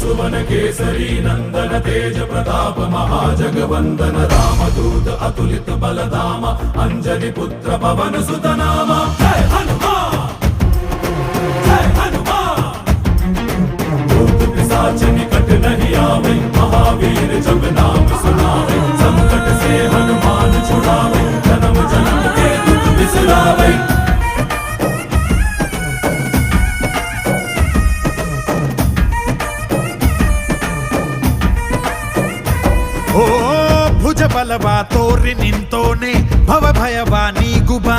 सुवन केसरी नंदन तेज प्रताप महाजगवंदन रामदूत अतुलित बलधाम अंजनी पुत्र पवन सुत नाम जय हनुमान जय हनुमान। भूत पिशाच निकट नहीं आवे महावीर जब नाम सुनावे संकट से हनुमान छुड़ावे जन्म जन्म के दुख बिसरावे। ಓ ಭುಜ ಬಲವ ತೋರಿ ನಿಂತೋನೆ ಭವ ಭಯವ ನೀಗುಬಾ